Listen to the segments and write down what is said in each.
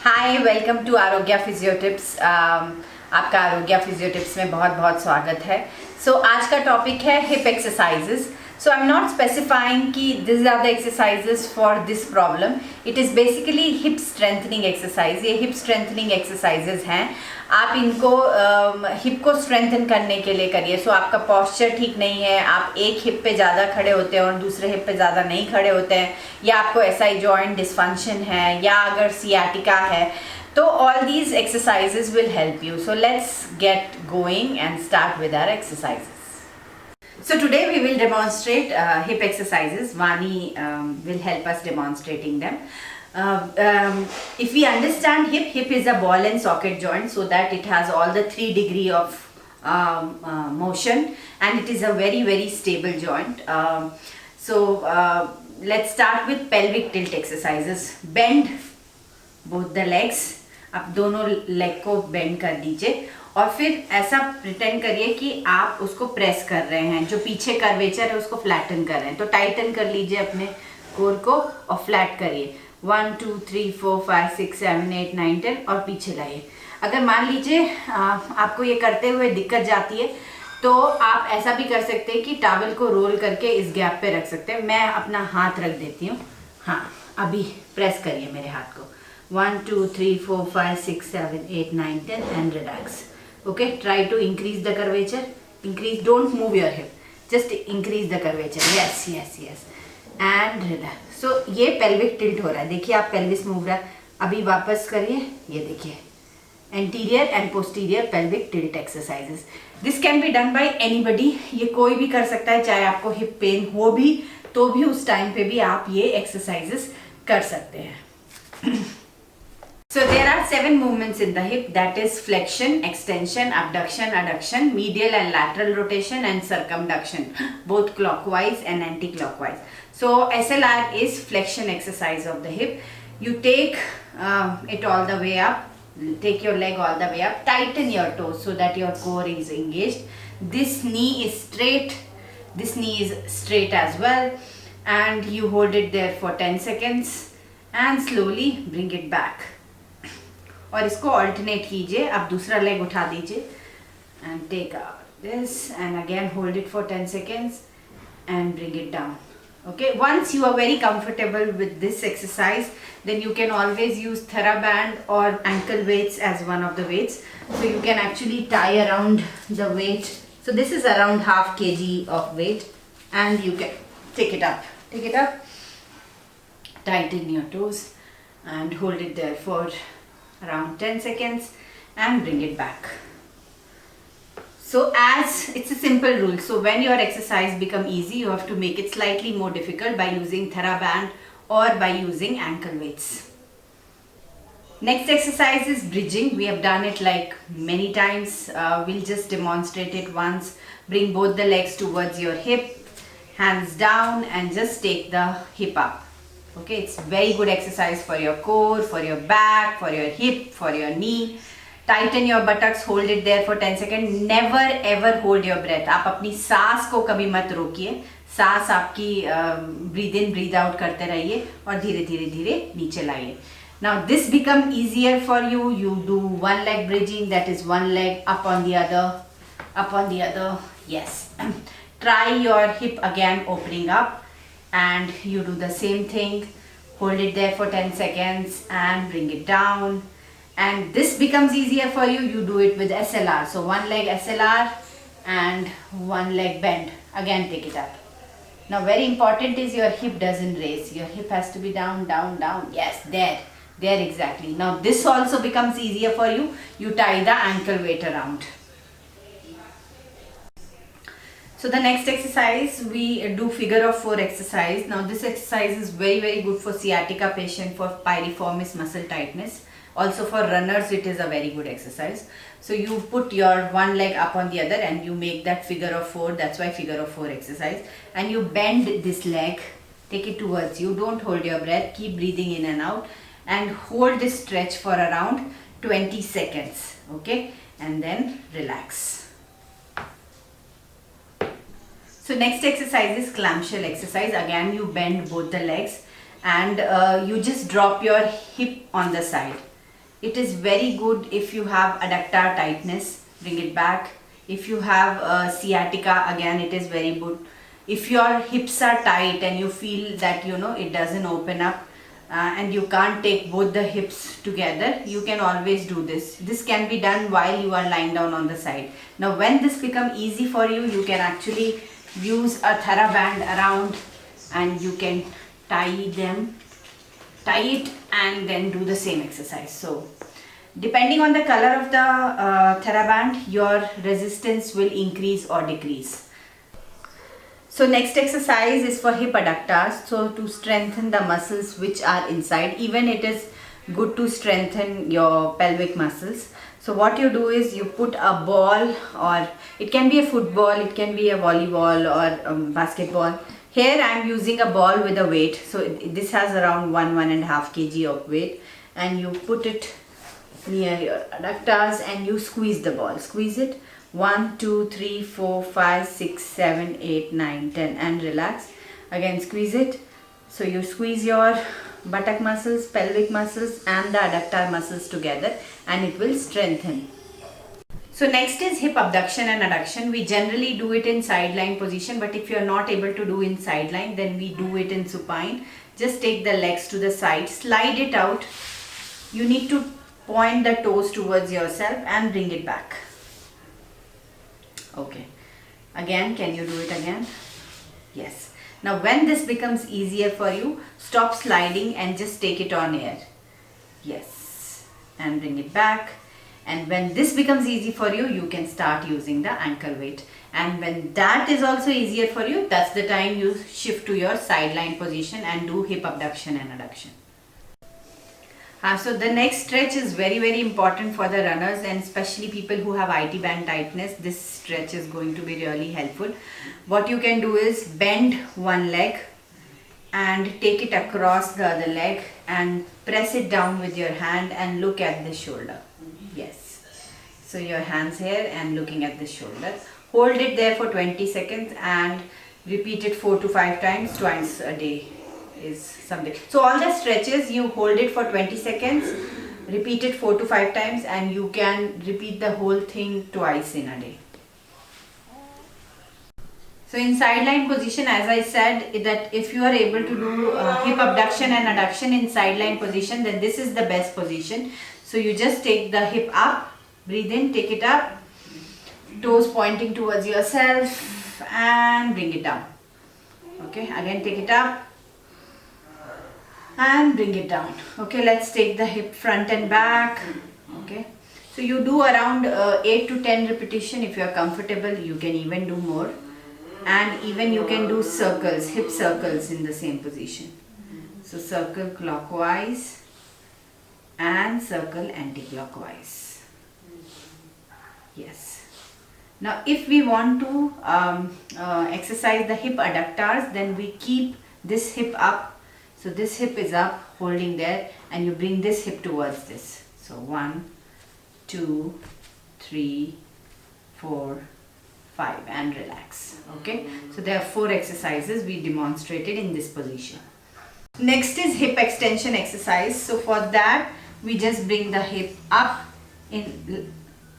Hi, welcome to आरोग्या physio tips. आपका आरोग्या फिजियो टिप्स में बहुत बहुत स्वागत है। आज का टॉपिक है hip exercises. I am not specifying कि this are the exercises for this problem. It is basically hip strengthening exercise. ये हिप स्ट्रेंथनिंग एक्सरसाइजेज हैं। आप इनको हिप को स्ट्रेंथन करने के लिए करिए। आपका पॉस्चर ठीक नहीं है, आप एक हिप पे ज़्यादा खड़े होते हैं और दूसरे हिप पे ज़्यादा नहीं खड़े होते हैं, या आपको एसआई जॉइंट डिसफंक्शन है, या अगर सियाटिका है, तो all these exercises will help you. So let's get going and start with our exercises. So today we will demonstrate hip exercises. Vani will help us demonstrating them. If we understand hip is a ball and socket joint, so that it has all the 3 degree of motion, and it is a very stable joint. Let's start with pelvic tilt exercises. Bend both the legs. आप दोनों leg को bend कर दीजिए और फिर ऐसा pretend करिए कि आप उसको प्रेस कर रहे हैं। जो पीछे कर्वेचर है उसको फ्लैटन कर रहे हैं, तो टाइटन कर लीजिए अपने कोर को और फ्लैट करिए। 1 2 3 4 5 6 7 8 9 10 और पीछे लाइए। अगर मान लीजिए आपको ये करते हुए दिक्कत जाती है, तो आप ऐसा भी कर सकते हैं कि टॉवल को रोल करके इस गैप पे रख सकते हैं। मैं अपना हाथ रख देती हूँ। हाँ, अभी प्रेस करिए मेरे हाथ को। 1 2 3 4 5 6 7 8 9 10 and relax. Okay, try to increase the curvature. Increase, don't move your hip, just increase the curvature. Yes and relax. So ये pelvic tilt हो रहा है। देखिए आप pelvis मूव रहा है। अभी वापस करिए, ये देखिए anterior and posterior pelvic tilt exercises. This can be done by anybody. ये कोई भी कर सकता है, चाहे आपको hip pain हो भी तो भी उस टाइम पे भी आप ये exercises कर सकते हैं। So there are 7 movements in the hip, that is flexion, extension, abduction, adduction, medial and lateral rotation and circumduction, both clockwise and anti-clockwise. So SLR is flexion exercise of the hip. You take it all the way up, take your leg all the way up, tighten your toes so that your core is engaged. This knee is straight, this knee is straight as well, and you hold it there for 10 seconds and slowly bring it back. और इसको alternate कीजिए। आप दूसरा leg उठा दीजिए and take out this and again hold it for 10 seconds and bring it down. Okay, once you are very comfortable with this exercise, then you can always use TheraBand or ankle weights as one of the weights. So you can actually tie around the weight. So this is around half kg of weight, and you can take it up, tighten your toes and hold it there for around 10 seconds and bring it back. So as it's a simple rule, so when your exercise become easy, you have to make it slightly more difficult by using TheraBand or by using ankle weights. Next exercise is bridging. We have done it like many times. We'll just demonstrate it once. Bring both the legs towards your hip, hands down, and just take the hip up. Okay, it's very good exercise for your core, for your back, for your hip, for your knee. Tighten your buttocks, hold it there for 10 seconds. Never ever hold your breath. आप अपनी सांस को कभी मत रोकिए। सांस आपकी breathe in breathe out करते रहिए और धीरे धीरे नीचे लाइए। Now this become easier for you. You do one leg bridging, that is one leg up on the other. Yes. Try your hip again opening up. And you do the same thing, hold it there for 10 seconds and bring it down, and this becomes easier for you. You do it with SLR, so one leg SLR and one leg bend. Again take it up. Now very important is your hip doesn't raise. Your hip has to be down. Yes, there exactly. Now this also becomes easier for you. You tie the ankle weight around. So the next exercise, we do figure of 4 exercise. Now this exercise is very good for sciatica patient, for piriformis muscle tightness. Also for runners it is a very good exercise. So you put your one leg up on the other and you make that figure of 4. That's why figure of 4 exercise. And you bend this leg, take it towards you. Don't hold your breath. Keep breathing in and out. And hold this stretch for around 20 seconds. Okay. And then relax. So next exercise is clamshell exercise. Again you bend both the legs and you just drop your hip on the side. It is very good if you have adductor tightness, bring it back. If you have sciatica, again it is very good. If your hips are tight and you feel that it doesn't open up and you can't take both the hips together, you can always do this. This can be done while you are lying down on the side. Now when this become easy for you, you can actually use a TheraBand around and you can tie it and then do the same exercise. So depending on the color of the TheraBand, your resistance will increase or decrease. So next exercise is for hip adductors. So to strengthen the muscles which are inside, even it is good to strengthen your pelvic muscles. So what you do is you put a ball, or it can be a football, it can be a volleyball or basketball. Here I am using a ball with a weight. So this has around 1.5 kg of weight, and you put it near your adductors and you squeeze the ball. Squeeze it. 1, 2, 3, 4, 5, 6, 7, 8, 9, 10 and relax. Again squeeze it. So you squeeze your buttock muscles, pelvic muscles and the adductor muscles together, and it will strengthen. So next is hip abduction and adduction. We generally do it in sideline position, but if you are not able to do in sideline, then we do it in supine. Just take the legs to the side, slide it out. You need to point the toes towards yourself and bring it back. Okay, again, can you do it again? Yes. Now when this becomes easier for you, stop sliding and just take it on air. Yes, and bring it back. And when this becomes easy for you, you can start using the ankle weight. And when that is also easier for you, that's the time you shift to your sideline position and do hip abduction and adduction. So the next stretch is very, very important for the runners, and especially people who have IT band tightness. This stretch is going to be really helpful. What you can do is bend one leg and take it across the other leg and press it down with your hand and look at the shoulder. Yes. So your hands here and looking at the shoulder. Hold it there for 20 seconds and repeat it 4 to 5 times, twice a day. Is something. So all the stretches, you hold it for 20 seconds, repeat it 4 to 5 times, and you can repeat the whole thing twice in a day. So in sideline position, as I said, that if you are able to do hip abduction and adduction in sideline position, then this is the best position. So you just take the hip up, breathe in, take it up, toes pointing towards yourself and bring it down. Okay, again take it up and bring it down. Okay, let's take the hip front and back. Okay, so you do around 8 to 10 repetition. If you are comfortable, you can even do more, and even you can do circles, hip circles in the same position. So circle clockwise and circle anti-clockwise. Yes. Now if we want to exercise the hip adductors, then we keep this hip up. So this hip is up, holding there, and you bring this hip towards this. So 1, 2, 3, 4, 5 and relax. Okay, so there are 4 exercises we demonstrated in this position. Next is hip extension exercise. So for that, we just bring the hip up,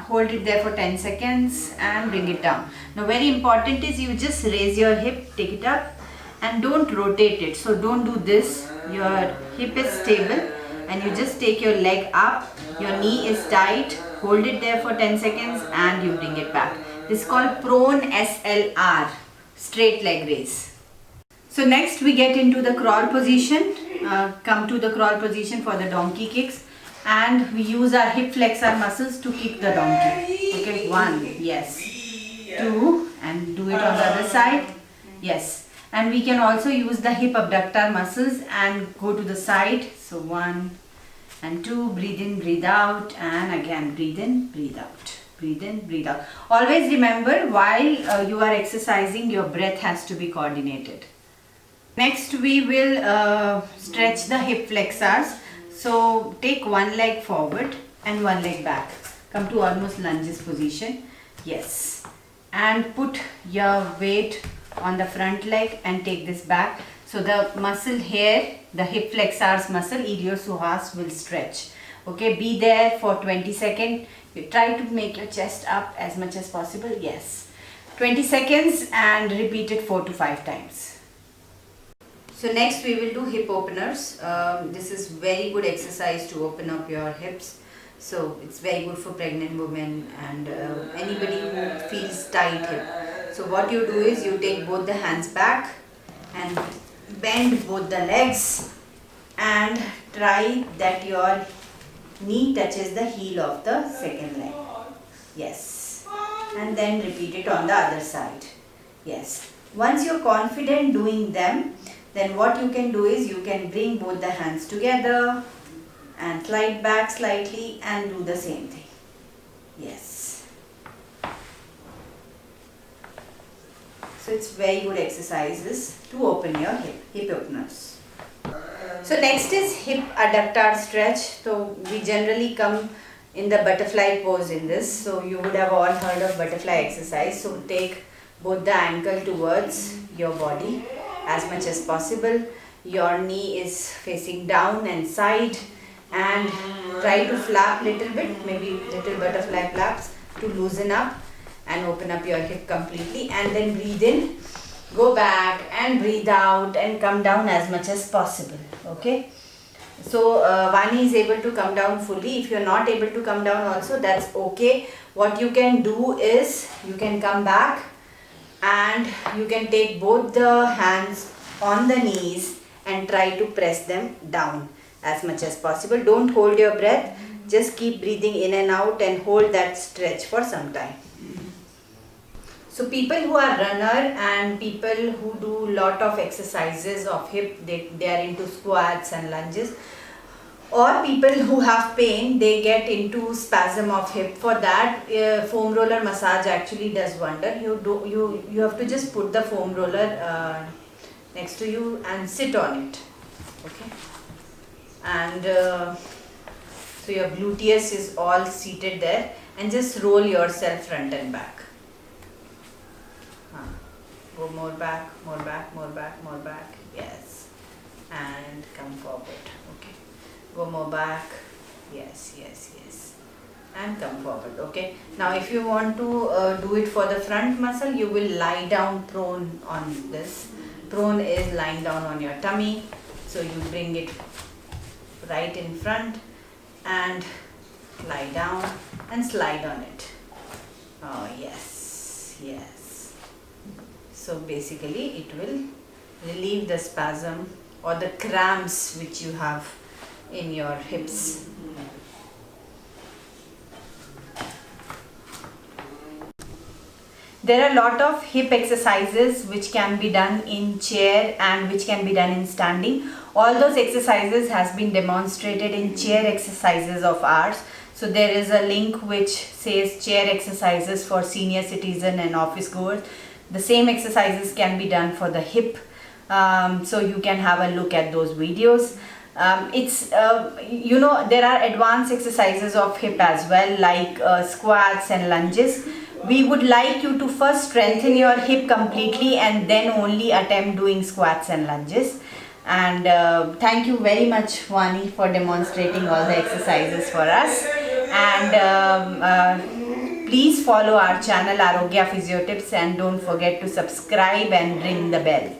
hold it there for 10 seconds and bring it down. Now very important is you just raise your hip, take it up, and don't rotate it. So don't do this. Your hip is stable and you just take your leg up, your knee is tight, hold it there for 10 seconds and you bring it back. This is called prone SLR, straight leg raise. So next we get into the crawl position. Come to the crawl position for the donkey kicks, and we use our hip flexor muscles to kick the donkey. Okay, 1, yes, 2, and do it on the other side. Yes. And we can also use the hip abductor muscles and go to the side. So 1 and 2, breathe in, breathe out, and again breathe in, breathe out, breathe in, breathe out. Always remember, while you are exercising, your breath has to be coordinated. Next we will stretch the hip flexors. So take one leg forward and one leg back. Come to almost lunges position. Yes. And put your weight on the front leg and take this back. So the muscle here, the hip flexors muscle, iliopsoas, will stretch. Okay, be there for 20 seconds. You try to make your chest up as much as possible. Yes, 20 seconds and repeat it 4 to 5 times. So next we will do hip openers. This is very good exercise to open up your hips. So it's very good for pregnant women and anybody who feels tight hip. So what you do is you take both the hands back and bend both the legs and try that your knee touches the heel of the second leg. Yes. And then repeat it on the other side. Yes. Once you're confident doing them, then what you can do is you can bring both the hands together and slide back slightly and do the same thing. Yes. So it's very good exercises to open your hip openers. So next is hip adductor stretch. So we generally come in the butterfly pose in this. So you would have all heard of butterfly exercise. So take both the ankle towards your body as much as possible. Your knee is facing down and side and try to flap little bit, maybe little butterfly flaps to loosen up and open up your hip completely, and then breathe in, go back and breathe out and come down as much as possible. Okay, so Vani is able to come down fully. If you're not able to come down also, that's okay. What you can do is you can come back and you can take both the hands on the knees and try to press them down as much as possible. Don't hold your breath, just keep breathing in and out and hold that stretch for some time. So people who are runner and people who do lot of exercises of hip, they are into squats and lunges, or people who have pain, they get into spasm of hip. For that, foam roller massage actually does wonder. You have to just put the foam roller next to you and sit on it. Okay, and so your gluteus is all seated there, and just roll yourself front and back. Go more back, more back, more back, more back. Yes, and come forward. Okay, go more back. Yes, yes, yes, and come forward. Okay, now if you want to do it for the front muscle, you will lie down prone on this. Prone is lying down on your tummy, so you bring it right in front and lie down and slide on it. Oh yes, yes. So basically it will relieve the spasm or the cramps which you have in your hips. There are a lot of hip exercises which can be done in chair and which can be done in standing. All those exercises has been demonstrated in chair exercises of ours. So there is a link which says chair exercises for senior citizen and office goers. The same exercises can be done for the hip. So you can have a look at those videos. There are advanced exercises of hip as well, like squats and lunges. We would like you to first strengthen your hip completely and then only attempt doing squats and lunges. And thank you very much, Vani, for demonstrating all the exercises for us. And please follow our channel Arogya Physio Tips, and don't forget to subscribe and ring the bell.